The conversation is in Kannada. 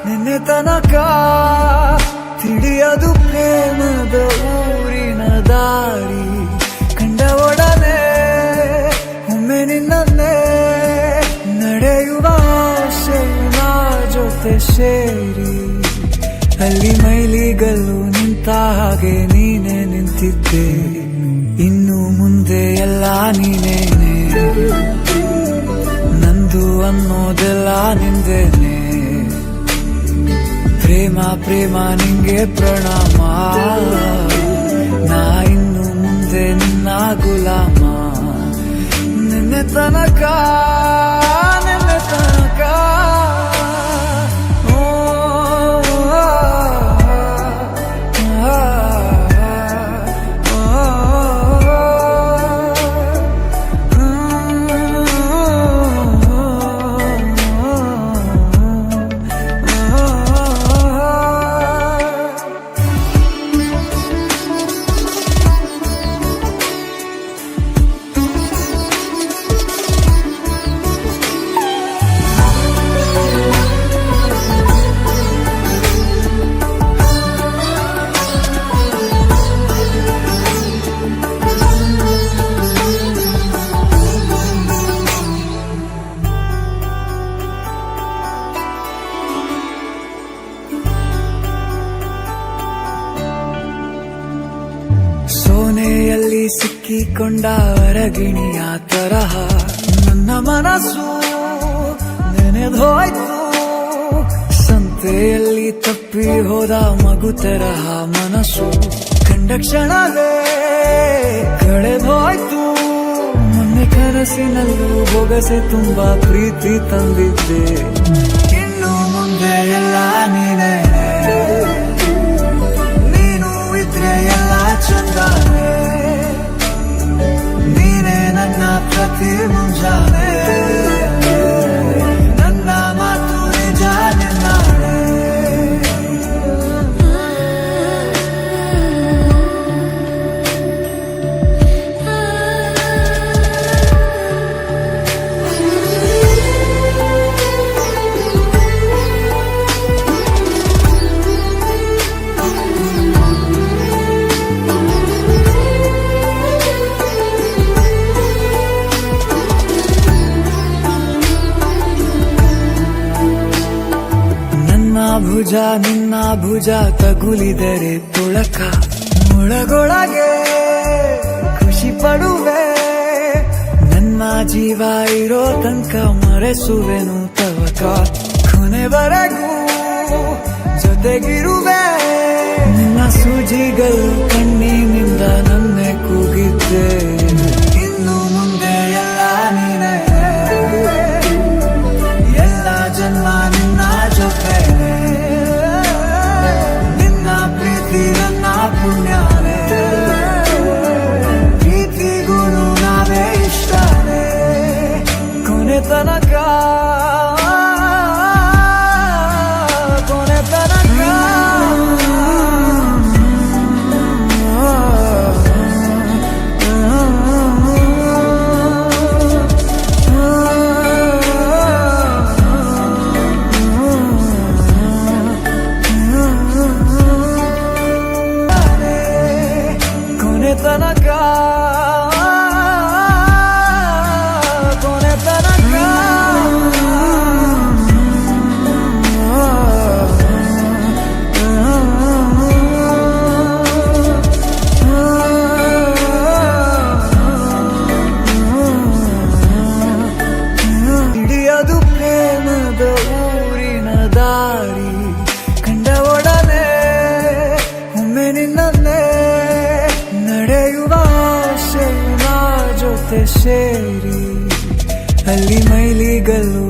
ನಿನ್ನೆ ತನಕ ತಿಳಿಯದು ಪ್ರೇಮದ ಊರಿನ ದಾರಿ ಕಂಡ ಒಡನೆ ಒಮ್ಮೆ ನಿನ್ನೇ ನಡೆಯುವ ಆಸೆಯ ಜೊತೆ ಸೇರಿ ಅಲ್ಲಿ ಮೈಲಿಗಲ್ಲು ನಿಂತ ಹಾಗೆ ನೀನೆ ನಿಂತಿದ್ದೆ. ಇನ್ನು ಮುಂದೆ ಎಲ್ಲ ನೀನೇನೆ, ನಂದು ಅನ್ನೋದೆಲ್ಲ ನಿಂದೇನೆ. ಪ್ರೇಮ ಪ್ರೇಮ ನಿಂಗೆ ಪ್ರಣಾಮ, ನಾ ಇನ್ನು ಮುಂದೆ ನಿನ್ನ ಗುಲಾಮ. ನಿನ್ನೆ ತನಕ ಸೋನೆಯಲ್ಲಿ ಸಿಕ್ಕಿಕೊಂಡ ಅರಗಿಣಿಯ ತರಹ ನನ್ನ ಮನಸ್ಸು ನೆನೆದೋಯ್ತು. ಸಂತೆಯಲ್ಲಿ ತಪ್ಪಿ ಹೋದ ಮಗು ತರಹ ಮನಸ್ಸು ಕಂಡ ಕ್ಷಣವೇ ಕಳೆದೋಯ್ತು. ಮೊನ್ನೆ ಕನಸಿನಲ್ಲೂ ಬೊಗಸೆ ತುಂಬಾ ಪ್ರೀತಿ ತಂದಿದ್ದೆ. ಇನ್ನು ಮುಂದೆ ಎಲ್ಲ ನೀನೇ, ಚಂದಾನೆ ನೀನೇ ನನ್ನ ಪ್ರತಿ ಮುಂಜಾನೆ, ನನ್ನ ಮಾತು ನಿಜ ನಿನ್ನಾಳೆ. ಭುಜ ನಿನ್ನ ಭುಜ ತಗುಲಿದರೆ ತುಳಕ ಒಳಗೊಳಗೆ ಖುಷಿ ಪಡುವೆ. ನನ್ನ ಜೀವ ಇರೋ ತನಕ ಮರೆಸುವೆನು ತವಕ, ಕೊನೆವರೆಗೂ ಜೊತೆಗಿರುವೆ. ನಿನ್ನ ಸೂಜಿಗಳು ಕಣ್ಣಿನಿಂದ ನನ್ನೆ ಕೂಗಿದ್ದೆ. ಇನ್ನು ಮುಂದೆ ಎಲ್ಲ ನೀನೇ, ಎಲ್ಲ ಜನ್ಮ ನಿನ್ನ ಜೊತೆ. ನನ್ನ ಪುಣ್ಯನೇ, ಪ್ರೀತಿಗೂನು ನಾವೇ ಇಷ್ಟನೇ. ಕೊನೆ ತನಕ ತನಕ ಕೊನೆ ತನಕ ಹಿಡಿಯದು ಪ್ರೇಮದ ಊರಿನ ದಾರಿ ಕಂಡ ಒಡನೆ ಒಮ್ಮೆ ನಿನ್ನೇ ನಡೆಯುವ ಆಸೆಯ ಜೊತೆ ಸೇರಿ ಅಲ್ಲಿ ಮೈಲಿಗಲ್ಲು